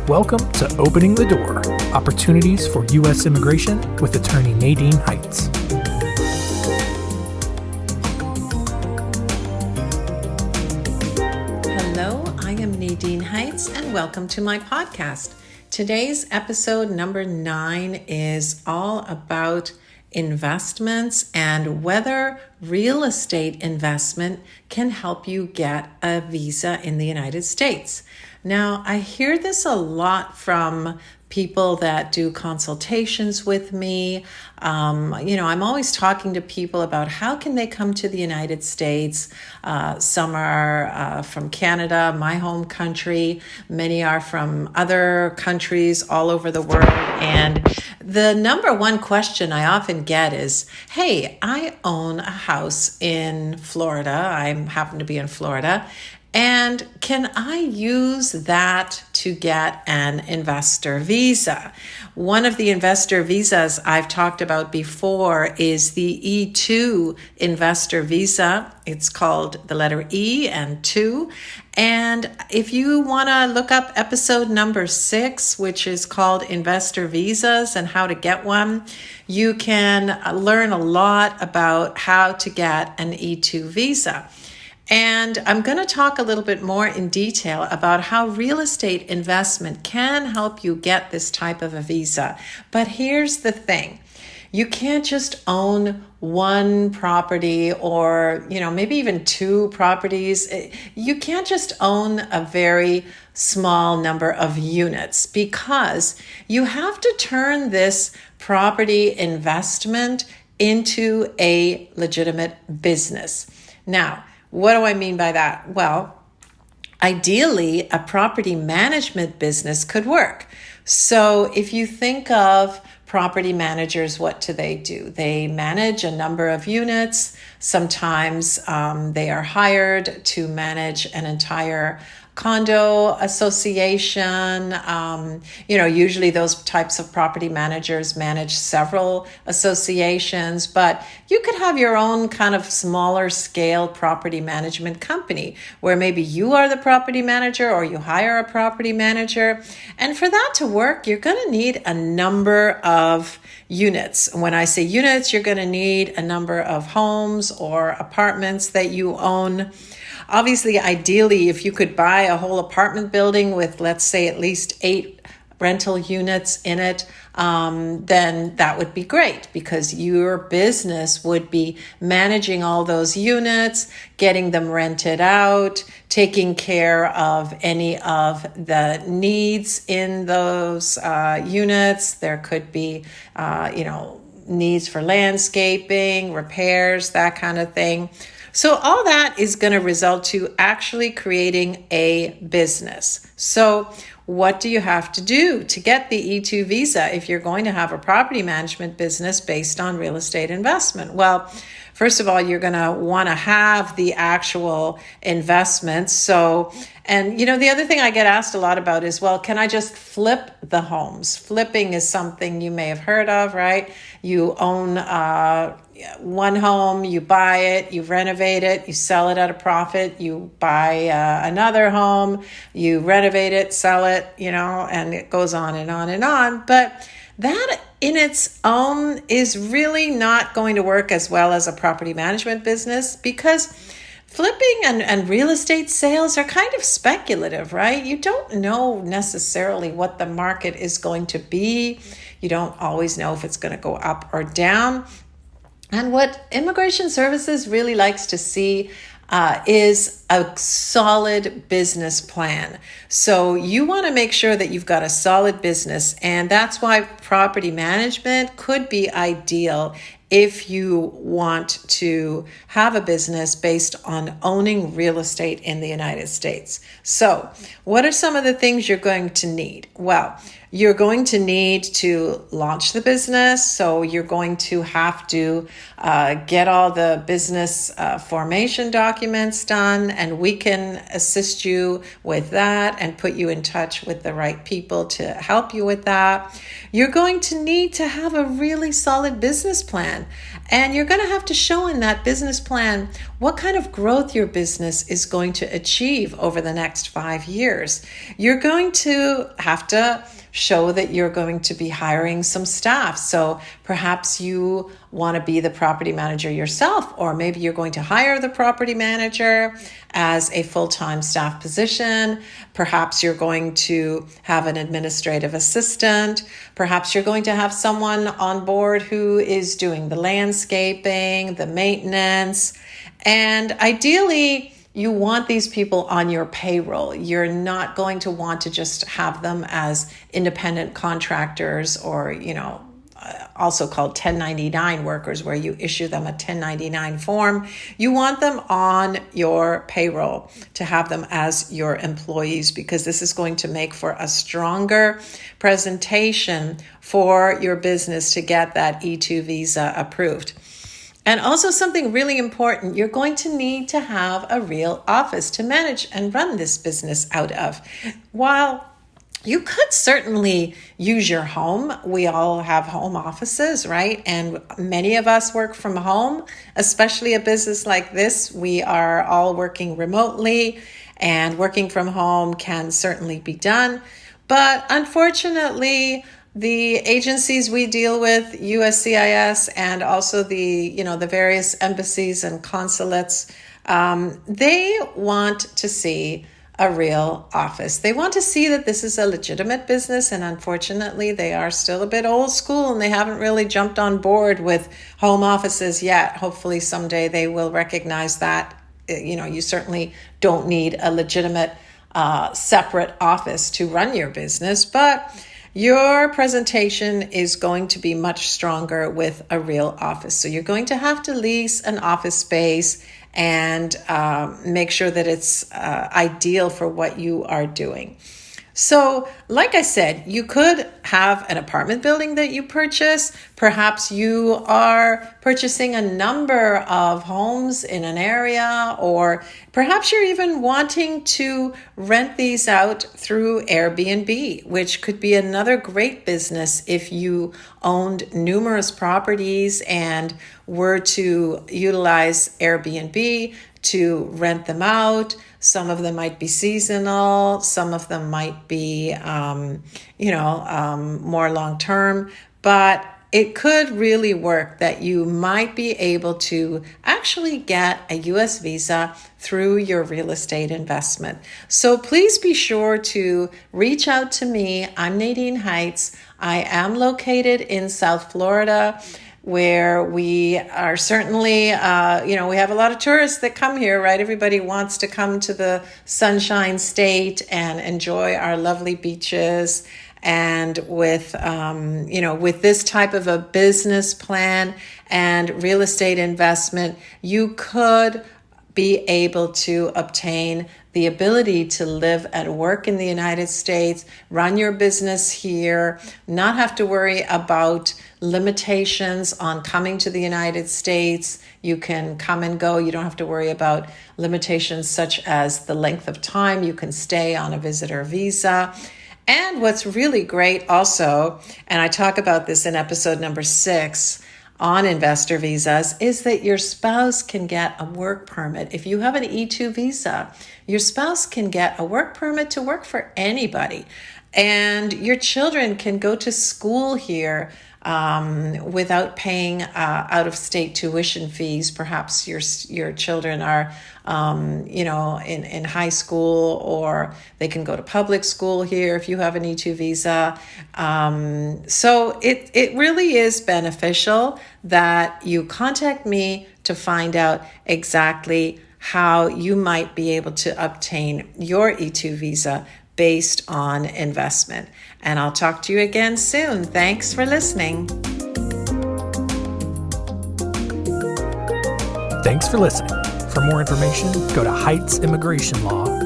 Welcome to Opening the Door, Opportunities for U.S. Immigration with attorney Nadine Heights. Hello, I am Nadine Heights and welcome to my podcast. Today's episode number 9 is all about investments and whether real estate investment can help you get a visa in the United States. Now, I hear this a lot from people that do consultations with me. I'm always talking to people about how can they come to the United States. Some are from Canada, my home country. Many are from other countries all over the world. And the number one question I often get is, hey, I own a house in Florida. I happen to be in Florida. And can I use that to get an investor visa? One of the investor visas I've talked about before is the E2 investor visa. It's called the letter E and 2. And if you want to look up episode number 6, which is called Investor Visas and how to get one, you can learn a lot about how to get an E2 visa. And I'm going to talk a little bit more in detail about how real estate investment can help you get this type of a visa. But here's the thing. You can't just own one property or, maybe even 2 properties. You can't just own a very small number of units because you have to turn this property investment into a legitimate business. Now, what do I mean by that? Well, ideally, a property management business could work. So if you think of property managers, what do? They manage a number of units. Sometimes they are hired to manage an entire condo association. Usually those types of property managers manage several associations, but you could have your own kind of smaller scale property management company where maybe you are the property manager or you hire a property manager. And for that to work, you're going to need a number of units. When I say units, you're going to need a number of homes or apartments that you own. Obviously, ideally, if you could buy a whole apartment building with, let's say, at least 8 rental units in it, then that would be great because your business would be managing all those units, getting them rented out, taking care of any of the needs in those units. There could be, needs for landscaping, repairs, that kind of thing. So all that is going to result to actually creating a business. So what do you have to do to get the E2 visa if you're going to have a property management business based on real estate investment? Well, first of all, you're going to want to have the actual investments. So, and the other thing I get asked a lot about is, well, can I just flip the homes? Flipping is something you may have heard of, right? You own one home, you buy it, you renovate it, you sell it at a profit, you buy another home, you renovate it, sell it, and it goes on and on and on. But that in its own is really not going to work as well as a property management business because flipping and real estate sales are kind of speculative, right? You don't know necessarily what the market is going to be. You don't always know if it's going to go up or down. And what Immigration Services really likes to see is a solid business plan. So you want to make sure that you've got a solid business, and that's why property management could be ideal if you want to have a business based on owning real estate in the United States. So what are some of the things you're going to need? Well, You're going to need to launch the business, so you're going to have to get all the business formation documents done, and we can assist you with that and put you in touch with the right people to help you with that. You're going to need to have a really solid business plan, and you're going to have to show in that business plan what kind of growth your business is going to achieve over the next 5 years. You're going to have to show that you're going to be hiring some staff. So perhaps you want to be the property manager yourself, or maybe you're going to hire the property manager as a full-time staff position. Perhaps you're going to have an administrative assistant. Perhaps you're going to have someone on board who is doing the landscaping, the maintenance, and ideally, you want these people on your payroll. You're not going to want to just have them as independent contractors or, also called 1099 workers, where you issue them a 1099 form. You want them on your payroll, to have them as your employees, because this is going to make for a stronger presentation for your business to get that E2 visa approved. And also something really important, you're going to need to have a real office to manage and run this business out of. While you could certainly use your home, we all have home offices, right? And many of us work from home, especially a business like this. We are all working remotely, and working from home can certainly be done. But unfortunately, the agencies we deal with, USCIS, and also the various embassies and consulates, they want to see a real office. They want to see that this is a legitimate business, and unfortunately, they are still a bit old school, and they haven't really jumped on board with home offices yet. Hopefully, someday they will recognize that. You certainly don't need a legitimate separate office to run your business, but your presentation is going to be much stronger with a real office. So you're going to have to lease an office space and make sure that it's ideal for what you are doing. So, like I said, you could have an apartment building that you purchase. Perhaps you are purchasing a number of homes in an area, or perhaps you're even wanting to rent these out through Airbnb, which could be another great business if you owned numerous properties and were to utilize Airbnb to rent them out. Some of them might be seasonal, some of them might be, more long-term, but it could really work that you might be able to actually get a U.S. visa through your real estate investment. So please be sure to reach out to me. I'm Nadine Heights. I am located in South Florida, where we are certainly, we have a lot of tourists that come here, right? Everybody wants to come to the Sunshine State and enjoy our lovely beaches. And with this type of a business plan and real estate investment, you could be able to obtain the ability to live and work in the United States, run your business here, not have to worry about limitations on coming to the United States. You can come and go. You don't have to worry about limitations such as the length of time you can stay on a visitor visa. And what's really great also, and I talk about this in episode number 6 on investor visas, is that your spouse can get a work permit. If you have an E2 visa, your spouse can get a work permit to work for anybody. And your children can go to school here without paying out-of-state tuition fees. Perhaps your children are, in high school, or they can go to public school here if you have an E2 visa. So it really is beneficial that you contact me to find out exactly how you might be able to obtain your E2 visa based on investment. And I'll talk to you again soon. Thanks for listening. Thanks for listening. For more information, go to heightsimmigrationlaw.com.